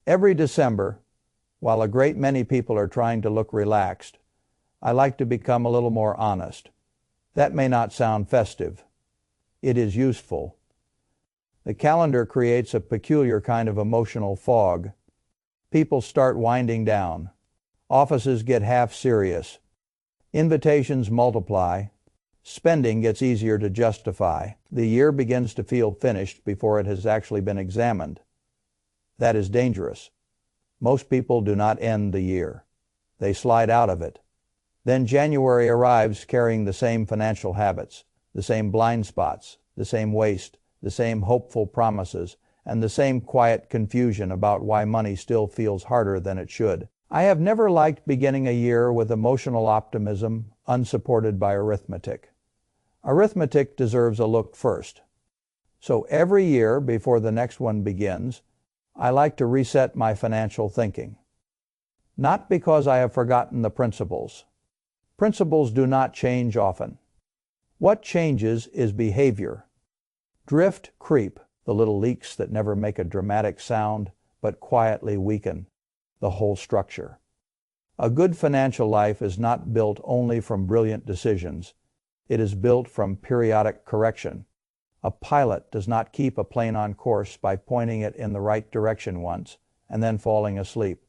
Every December, while a great many people are trying to look relaxed, I like to become a little more honest. That may not sound festive. It is useful. The calendar creates a peculiar kind of emotional fog. People start winding down. Offices get half serious. Invitations multiply. Spending gets easier to justify. The year begins to feel finished before it has actually been examined. That is dangerous. Most people do not end the year. They slide out of it. Then January arrives carrying the same financial habits, the same blind spots, the same waste, the same hopeful promises, and the same quiet confusion about why money still feels harder than it should. I have never liked beginning a year with emotional optimism unsupported by arithmetic. Arithmetic deserves a look first. So every year before the next one begins, I like to reset my financial thinking. Not because I have forgotten the principles. Principles do not change often. What changes is behavior. Drift, creep, the little leaks that never make a dramatic sound but quietly weaken the whole structure. A good financial life is not built only from brilliant decisions. It is built from periodic correction. A pilot does not keep a plane on course by pointing it in the right direction once and then falling asleep.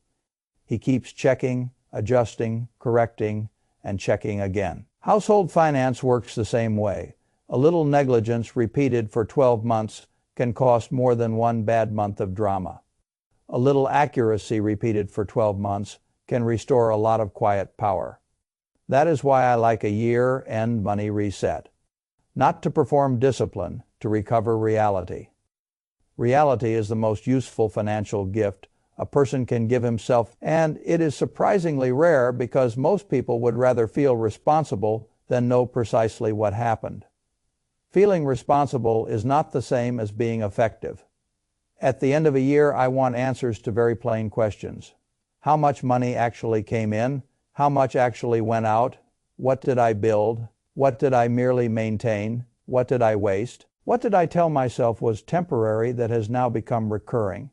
He keeps checking, adjusting, correcting, and checking again. Household finance works the same way. A little negligence repeated for 12 months can cost more than one bad month of drama. A little accuracy repeated for 12 months can restore a lot of quiet power. That is why I like a year-end money reset. Not to perform discipline, to recover reality. Reality is the most useful financial gift a person can give himself, and it is surprisingly rare because most people would rather feel responsible than know precisely what happened. Feeling responsible is not the same as being effective. At the end of a year, I want answers to very plain questions. How much money actually came in? How much actually went out? What did I build? What did I merely maintain? What did I waste? What did I tell myself was temporary that has now become recurring?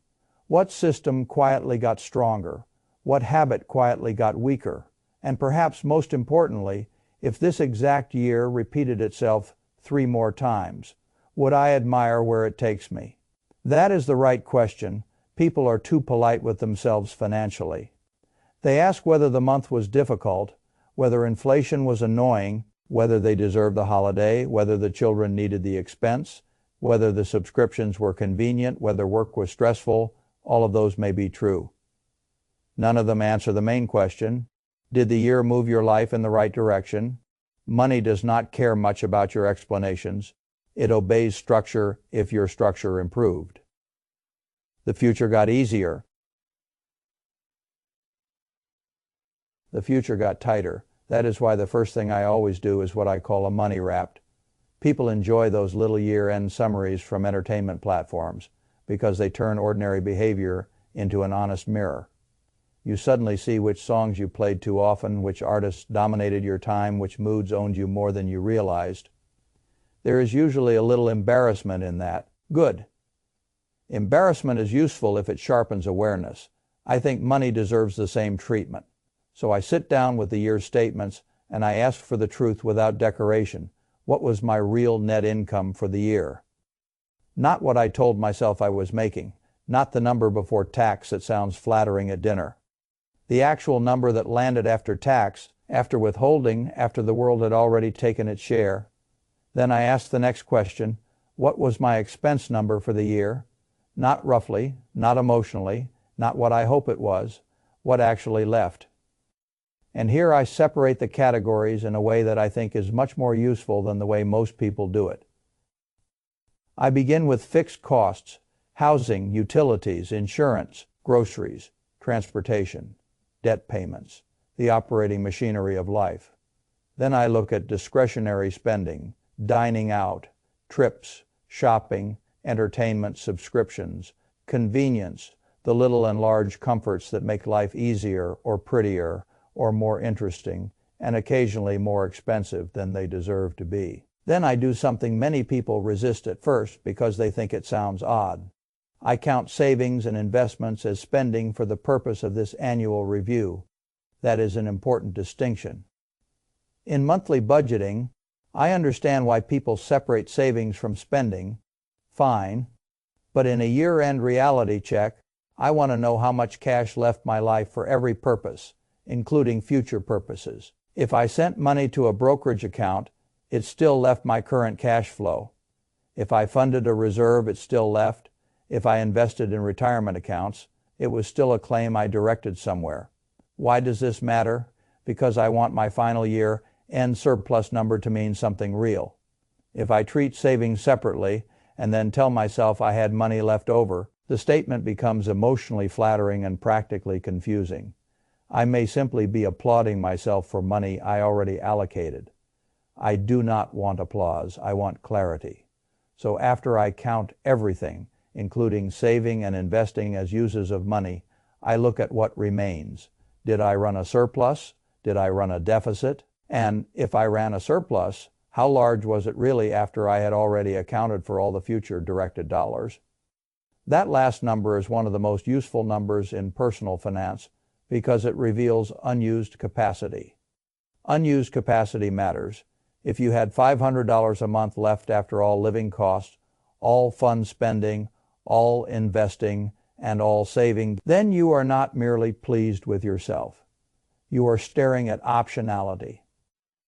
What system quietly got stronger? What habit quietly got weaker? And perhaps most importantly, if this exact year repeated itself 3 more times, would I admire where it takes me? That is the right question. People are too polite with themselves financially. They ask whether the month was difficult, whether inflation was annoying, whether they deserved the holiday, whether the children needed the expense, whether the subscriptions were convenient, whether work was stressful. All of those may be true. None of them answer the main question. Did the year move your life in the right direction? Money does not care much about your explanations. It obeys structure if your structure improved. The future got easier. The future got tighter. That is why the first thing I always do is what I call a money wrap. People enjoy those little year-end summaries from entertainment platforms because they turn ordinary behavior into an honest mirror. You suddenly see which songs you played too often, which artists dominated your time, which moods owned you more than you realized. There is usually a little embarrassment in that. Good. Embarrassment is useful if it sharpens awareness. I think money deserves the same treatment. So I sit down with the year's statements and I ask for the truth without decoration. What was my real net income for the year? Not what I told myself I was making, not the number before tax that sounds flattering at dinner. The actual number that landed after tax, after withholding, after the world had already taken its share. Then I ask the next question, what was my expense number for the year? Not roughly, not emotionally, not what I hope it was, what actually left. And here I separate the categories in a way that I think is much more useful than the way most people do it. I begin with fixed costs, housing, utilities, insurance, groceries, transportation, debt payments, the operating machinery of life. Then I look at discretionary spending, dining out, trips, shopping, entertainment subscriptions, convenience, the little and large comforts that make life easier or prettier or more interesting, and occasionally more expensive than they deserve to be. Then I do something many people resist at first because they think it sounds odd. I count savings and investments as spending for the purpose of this annual review. That is an important distinction. In monthly budgeting, I understand why people separate savings from spending. Fine. But in a year-end reality check, I want to know how much cash left my life for every purpose, including future purposes. If I sent money to a brokerage account, it still left my current cash flow. If I funded a reserve, it still left. If I invested in retirement accounts, it was still a claim I directed somewhere. Why does this matter? Because I want my final year end surplus number to mean something real. If I treat savings separately and then tell myself I had money left over, the statement becomes emotionally flattering and practically confusing. I may simply be applauding myself for money I already allocated. I do not want applause. I want clarity. So after I count everything, including saving and investing as uses of money, I look at what remains. Did I run a surplus? Did I run a deficit? And if I ran a surplus, how large was it really after I had already accounted for all the future directed dollars? That last number is one of the most useful numbers in personal finance because it reveals unused capacity. Unused capacity matters. If you had $500 a month left after all living costs, all fun spending, all investing, and all saving, then you are not merely pleased with yourself. You are staring at optionality.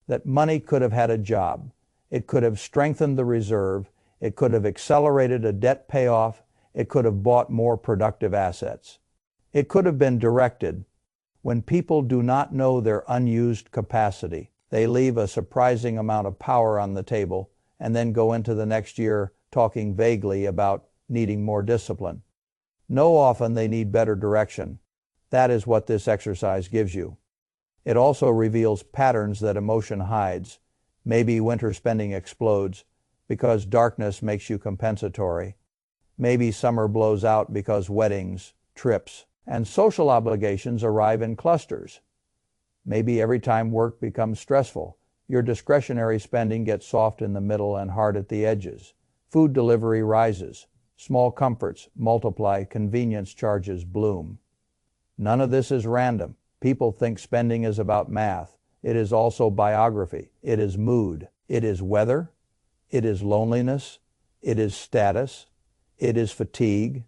That money could have had a job. It could have strengthened the reserve. It could have accelerated a debt payoff. It could have bought more productive assets. It could have been directed. When people do not know their unused capacity, they leave a surprising amount of power on the table and then go into the next year talking vaguely about needing more discipline. Know often they need better direction. That is what this exercise gives you. It also reveals patterns that emotion hides. Maybe winter spending explodes because darkness makes you compensatory. Maybe summer blows out because weddings, trips, and social obligations arrive in clusters. Maybe every time work becomes stressful, your discretionary spending gets soft in the middle and hard at the edges. Food delivery rises. Small comforts multiply, convenience charges bloom. None of this is random. People think spending is about math. It is also biography. It is mood. It is weather. It is loneliness. It is status. It is fatigue.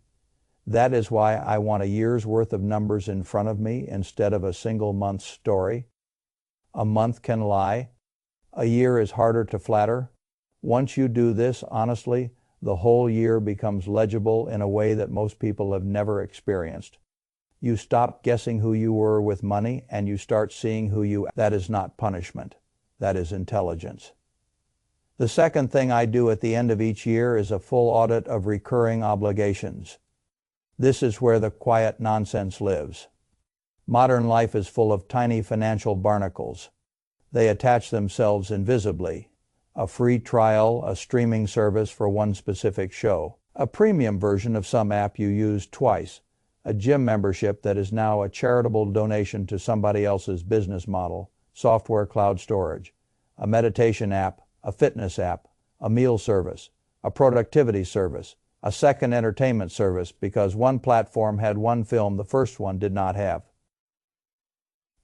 That is why I want a year's worth of numbers in front of me instead of a single month's story. A month can lie. A year is harder to flatter. Once you do this honestly, the whole year becomes legible in a way that most people have never experienced. You stop guessing who you were with money and you start seeing who you are. That is not punishment. That is intelligence. The second thing I do at the end of each year is a full audit of recurring obligations. This is where the quiet nonsense lives. Modern life is full of tiny financial barnacles. They attach themselves invisibly. A free trial, a streaming service for one specific show, a premium version of some app you used twice, a gym membership that is now a charitable donation to somebody else's business model, software cloud storage, a meditation app, a fitness app, a meal service, a productivity service, a second entertainment service because one platform had one film the first one did not have.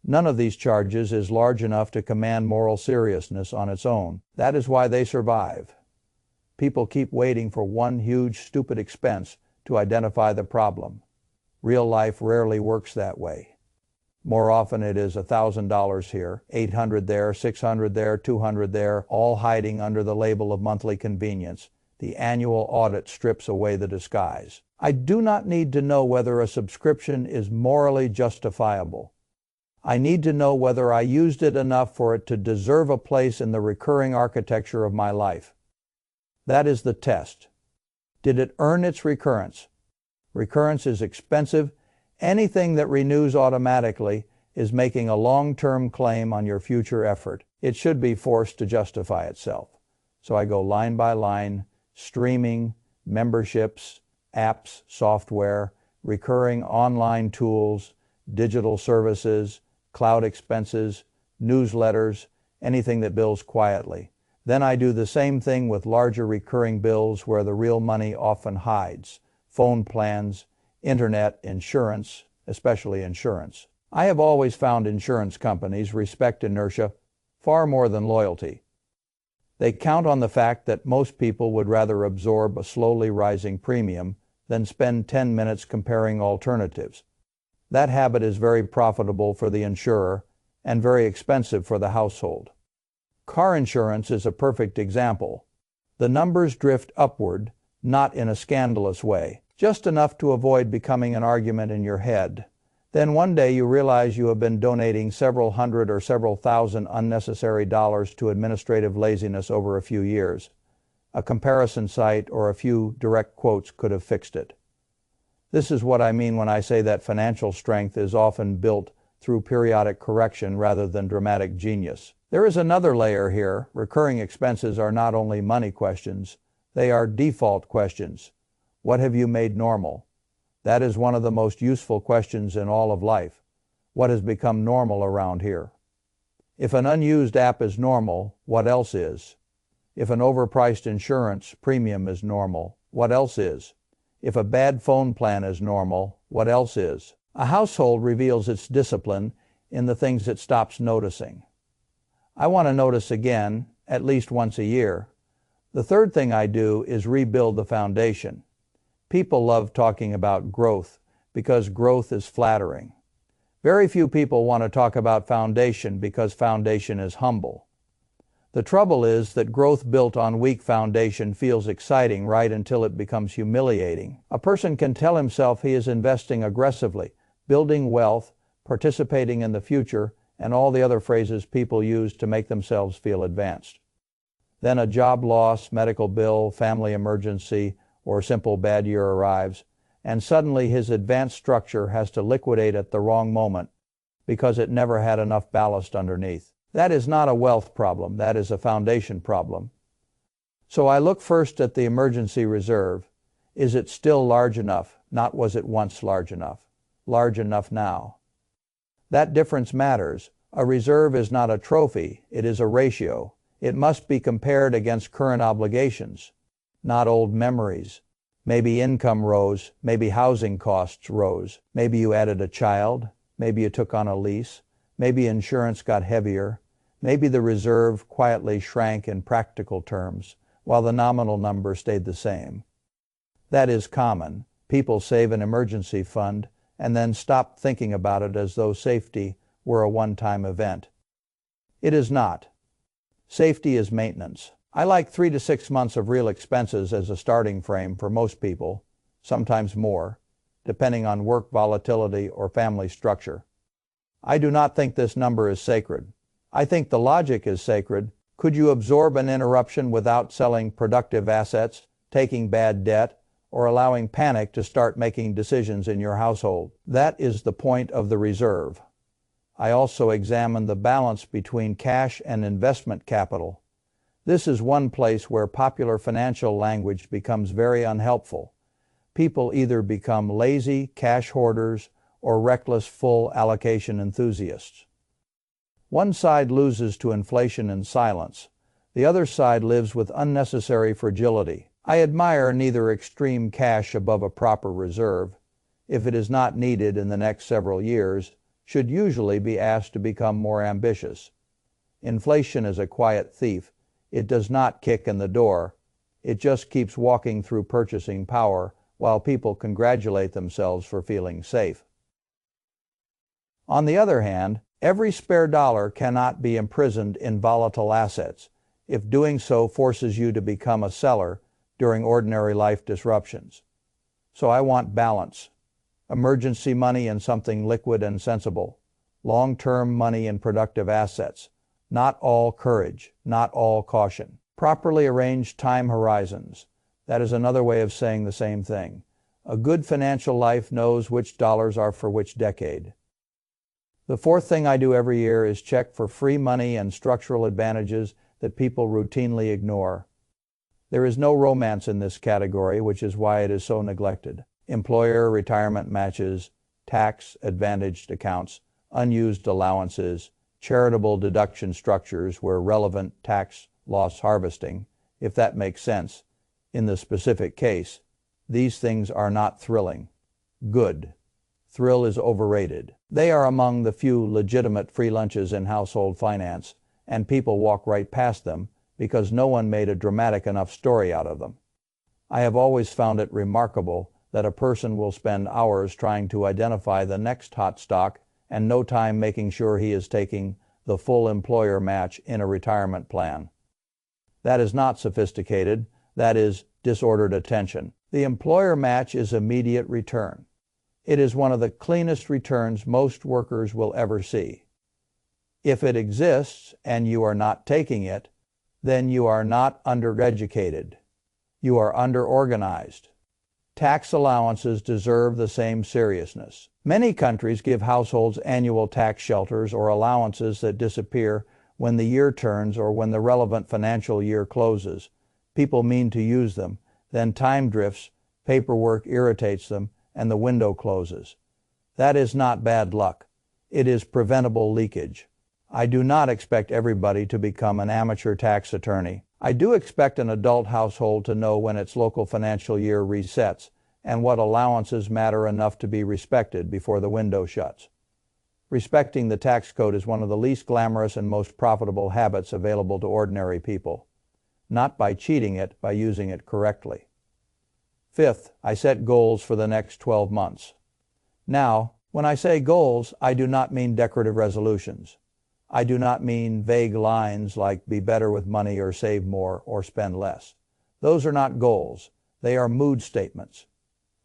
None of these charges is large enough to command moral seriousness on its own. That is why they survive. People keep waiting for one huge, stupid expense to identify the problem. Real life rarely works that way. More often it is $1,000 here, $800 there, $600 there, $200 there, all hiding under the label of monthly convenience. The annual audit strips away the disguise. I do not need to know whether a subscription is morally justifiable. I need to know whether I used it enough for it to deserve a place in the recurring architecture of my life. That is the test. Did it earn its recurrence? Recurrence is expensive. Anything that renews automatically is making a long-term claim on your future effort. It should be forced to justify itself. So I go line by line, streaming, memberships, apps, software, recurring online tools, digital services, cloud expenses, newsletters, anything that bills quietly. Then I do the same thing with larger recurring bills where the real money often hides. phone plans, internet, insurance, especially insurance. I have always found insurance companies respect inertia far more than loyalty. They count on the fact that most people would rather absorb a slowly rising premium than spend 10 minutes comparing alternatives. That habit is very profitable for the insurer and very expensive for the household. Car insurance is a perfect example. The numbers drift upward, not in a scandalous way, just enough to avoid becoming an argument in your head. Then one day you realize you have been donating several hundred or several thousand unnecessary dollars to administrative laziness over a few years. A comparison site or a few direct quotes could have fixed it. This is what I mean when I say that financial strength is often built through periodic correction rather than dramatic genius. There is another layer here. Recurring expenses are not only money questions, they are default questions. What have you made normal? That is one of the most useful questions in all of life. What has become normal around here? If an unused app is normal, what else is? If an overpriced insurance premium is normal, what else is? If a bad phone plan is normal, what else is? A household reveals its discipline in the things it stops noticing. I want to notice again, at least once a year. The third thing I do is rebuild the foundation. People love talking about growth because growth is flattering. Very few people want to talk about foundation because foundation is humble. The trouble is that growth built on weak foundation feels exciting right until it becomes humiliating. A person can tell himself he is investing aggressively, building wealth, participating in the future, and all the other phrases people use to make themselves feel advanced. Then a job loss, medical bill, family emergency, or simple bad year arrives, and suddenly his advanced structure has to liquidate at the wrong moment because it never had enough ballast underneath. That is not a wealth problem, that is a foundation problem. So I look first at the emergency reserve. Is it still large enough? Not was it once large enough. Large enough now. That difference matters. A reserve is not a trophy, it is a ratio. It must be compared against current obligations, not old memories. Maybe income rose, maybe housing costs rose, maybe you added a child, maybe you took on a lease, maybe insurance got heavier, maybe the reserve quietly shrank in practical terms, while the nominal number stayed the same. That is common. People save an emergency fund and then stop thinking about it as though safety were a one-time event. It is not. Safety is maintenance. I like 3 to 6 months of real expenses as a starting frame for most people, sometimes more, depending on work volatility or family structure. I do not think this number is sacred. I think the logic is sacred. Could you absorb an interruption without selling productive assets, taking bad debt, or allowing panic to start making decisions in your household? That is the point of the reserve. I also examine the balance between cash and investment capital. This is one place where popular financial language becomes very unhelpful. People either become lazy cash hoarders or reckless full allocation enthusiasts. One side loses to inflation in silence. The other side lives with unnecessary fragility. I admire neither extreme cash above a proper reserve, if it is not needed in the next several years, should usually be asked to become more ambitious. Inflation is a quiet thief. It does not kick in the door. It just keeps walking through purchasing power while people congratulate themselves for feeling safe. On the other hand, every spare dollar cannot be imprisoned in volatile assets, if doing so forces you to become a seller during ordinary life disruptions. So I want balance. Emergency money in something liquid and sensible. Long-term money in productive assets. Not all courage, not all caution. Properly arranged time horizons. That is another way of saying the same thing. A good financial life knows which dollars are for which decade. The fourth thing I do every year is check for free money and structural advantages that people routinely ignore. There is no romance in this category, which is why it is so neglected. Employer retirement matches, tax-advantaged accounts, unused allowances, charitable deduction structures where relevant tax loss harvesting, if that makes sense, in the specific case, These things are not thrilling. Good. Thrill is overrated. They are among the few legitimate free lunches in household finance, and people walk right past them because no one made a dramatic enough story out of them. I have always found it remarkable that a person will spend hours trying to identify the next hot stock and no time making sure he is taking the full employer match in a retirement plan. That is not sophisticated. That is disordered attention. The employer match is immediate return. It is one of the cleanest returns most workers will ever see. If it exists and you are not taking it, then you are not undereducated. You are underorganized. Tax allowances deserve the same seriousness. Many countries give households annual tax shelters or allowances that disappear when the year turns or when the relevant financial year closes. People mean to use them, then time drifts, paperwork irritates them, and the window closes. That is not bad luck. It is preventable leakage. I do not expect everybody to become an amateur tax attorney. I do expect an adult household to know when its local financial year resets and what allowances matter enough to be respected before the window shuts. Respecting the tax code is one of the least glamorous and most profitable habits available to ordinary people. Not by cheating it, by using it correctly. Fifth, I set goals for the next 12 months. Now, when I say goals, I do not mean decorative resolutions. I do not mean vague lines like be better with money or save more or spend less. Those are not goals. They are mood statements.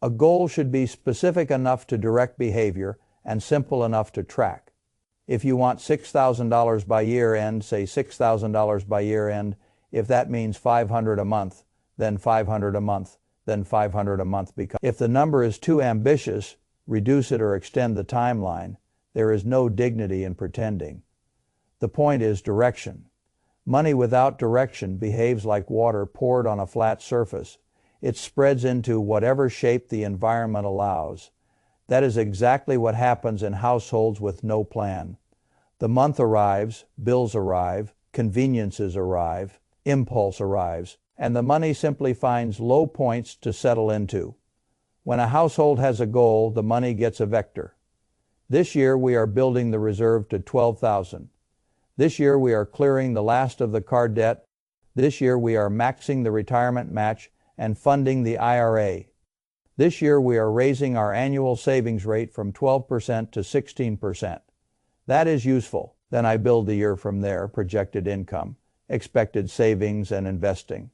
A goal should be specific enough to direct behavior and simple enough to track. If you want $6,000 by year end, say $6,000 by year end. If that means $500 a month, then $500 a month, then $500 a month. If the number is too ambitious, reduce it or extend the timeline. There is no dignity in pretending. The point is direction. Money without direction behaves like water poured on a flat surface. It spreads into whatever shape the environment allows. That is exactly what happens in households with no plan. The month arrives, bills arrive, conveniences arrive, impulse arrives, and the money simply finds low points to settle into. When a household has a goal, the money gets a vector. This year we are building the reserve to $12,000. This year we are clearing the last of the car debt. This year we are maxing the retirement match and funding the IRA. This year we are raising our annual savings rate from 12% to 16%. That is useful. Then I build the year from there, projected income, expected savings and investing,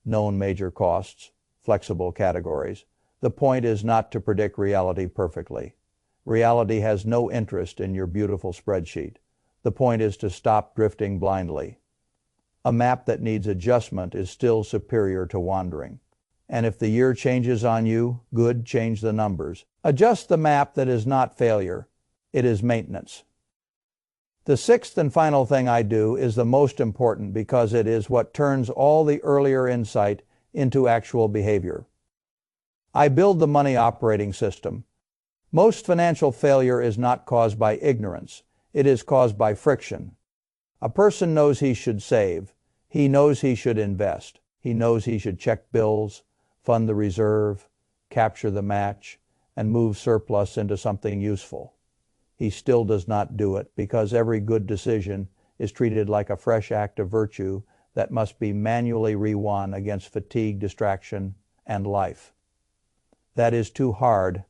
known major costs, flexible categories. The point is not to predict reality perfectly. Reality has no interest in your beautiful spreadsheet. The point is to stop drifting blindly. A map that needs adjustment is still superior to wandering. And if the year changes on you, good, change the numbers. Adjust the map. That is not failure. It is maintenance. The sixth and final thing I do is the most important because it is what turns all the earlier insight into actual behavior. I build the money operating system. Most financial failure is not caused by ignorance. It is caused by friction. A person knows he should save. He knows he should invest. He knows he should check bills, fund the reserve, capture the match, and move surplus into something useful. He still does not do it because every good decision is treated like a fresh act of virtue that must be manually re-won against fatigue, distraction, and life. That is too hard.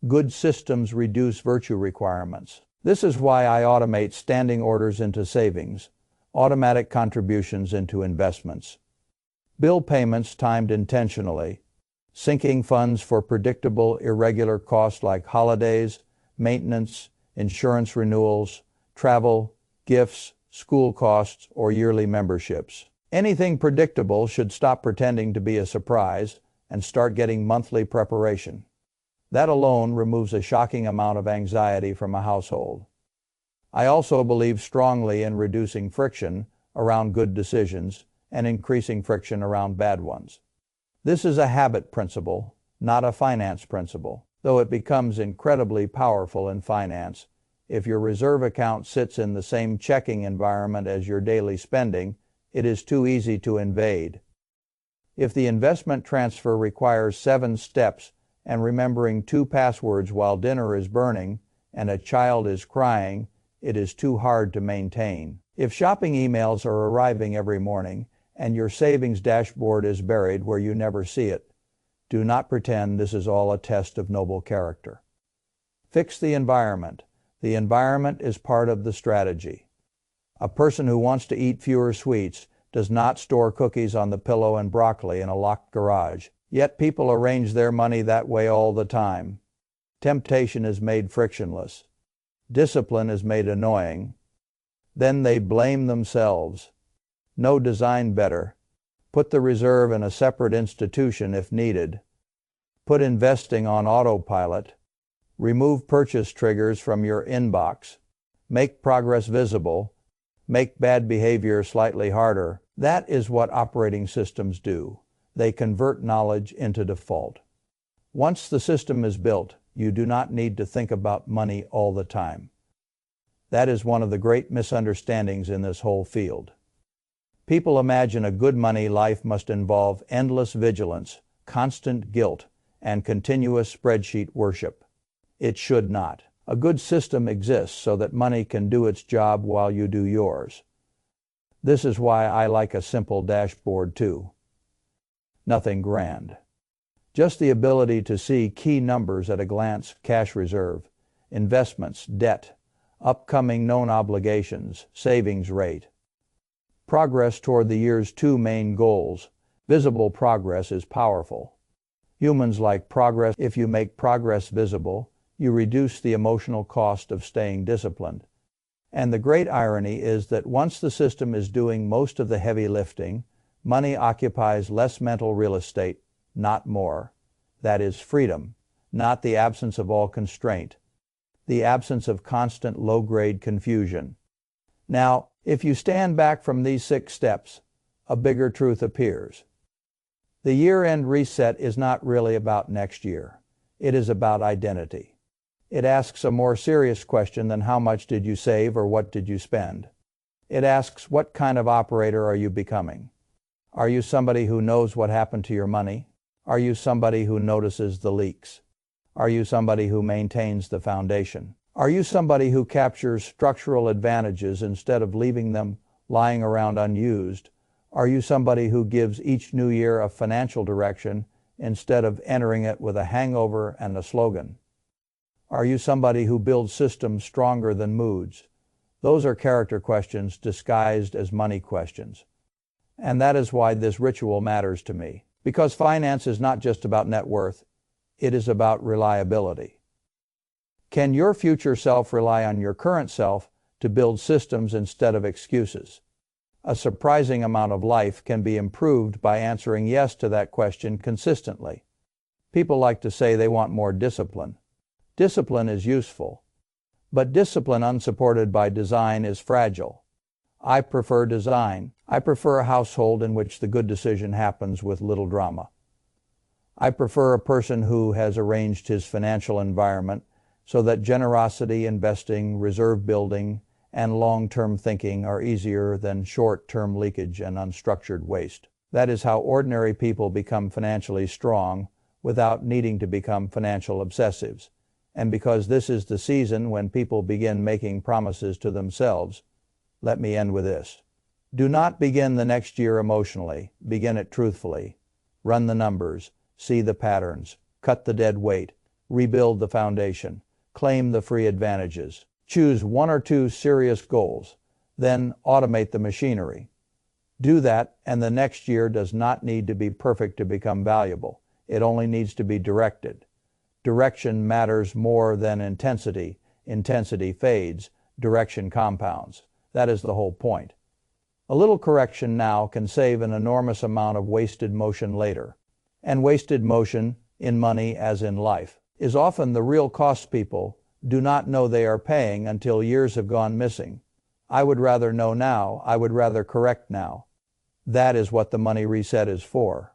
Good systems reduce virtue requirements. This is why I automate standing orders into savings, automatic contributions into investments, bill payments timed intentionally, sinking funds for predictable, irregular costs like holidays, maintenance, insurance renewals, travel, gifts, school costs, or yearly memberships. Anything predictable should stop pretending to be a surprise and start getting monthly preparation. That alone removes a shocking amount of anxiety from a household. I also believe strongly in reducing friction around good decisions and increasing friction around bad ones. This is a habit principle, not a finance principle, though it becomes incredibly powerful in finance. If your reserve account sits in the same checking environment as your daily spending, it is too easy to invade. If the investment transfer requires 7 steps and remembering 2 passwords while dinner is burning and a child is crying, it is too hard to maintain. If shopping emails are arriving every morning and your savings dashboard is buried where you never see it, do not pretend this is all a test of noble character. Fix the environment. The environment is part of the strategy. A person who wants to eat fewer sweets does not store cookies on the pillow and broccoli in a locked garage. Yet people arrange their money that way all the time. Temptation is made frictionless. Discipline is made annoying. Then they blame themselves. No design better. Put the reserve in a separate institution if needed. Put investing on autopilot. Remove purchase triggers from your inbox. Make progress visible. Make bad behavior slightly harder. That is what operating systems do. They convert knowledge into default. Once the system is built, you do not need to think about money all the time. That is one of the great misunderstandings in this whole field. People imagine a good money life must involve endless vigilance, constant guilt, and continuous spreadsheet worship. It should not. A good system exists so that money can do its job while you do yours. This is why I like a simple dashboard too. Nothing grand. Just the ability to see key numbers at a glance: cash reserve, investments, debt, upcoming known obligations, savings rate. Progress toward the year's 2 main goals. Visible progress is powerful. Humans like progress. If you make progress visible, you reduce the emotional cost of staying disciplined. And the great irony is that once the system is doing most of the heavy lifting, money occupies less mental real estate, not more. That is freedom, not the absence of all constraint, the absence of constant low-grade confusion. Now, if you stand back from these 6 steps, a bigger truth appears. The year-end reset is not really about next year. It is about identity. It asks a more serious question than how much did you save or what did you spend. It asks, what kind of operator are you becoming? Are you somebody who knows what happened to your money? Are you somebody who notices the leaks? Are you somebody who maintains the foundation? Are you somebody who captures structural advantages instead of leaving them lying around unused? Are you somebody who gives each new year a financial direction instead of entering it with a hangover and a slogan? Are you somebody who builds systems stronger than moods? Those are character questions disguised as money questions. And that is why this ritual matters to me. Because finance is not just about net worth, it is about reliability. Can your future self rely on your current self to build systems instead of excuses? A surprising amount of life can be improved by answering yes to that question consistently. People like to say they want more discipline. Discipline is useful, but discipline unsupported by design is fragile. I prefer design. I prefer a household in which the good decision happens with little drama. I prefer a person who has arranged his financial environment so that generosity, investing, reserve building, and long-term thinking are easier than short-term leakage and unstructured waste. That is how ordinary people become financially strong without needing to become financial obsessives. And because this is the season when people begin making promises to themselves, let me end with this. Do not begin the next year emotionally. Begin it truthfully. Run the numbers. See the patterns. Cut the dead weight. Rebuild the foundation. Claim the free advantages. Choose 1 or 2 serious goals. Then automate the machinery. Do that, and the next year does not need to be perfect to become valuable. It only needs to be directed. Direction matters more than intensity. Intensity fades. Direction compounds. That is the whole point. A little correction now can save an enormous amount of wasted motion later. And wasted motion, in money as in life, is often the real cost people do not know they are paying until years have gone missing. I would rather know now. I would rather correct now. That is what the money reset is for.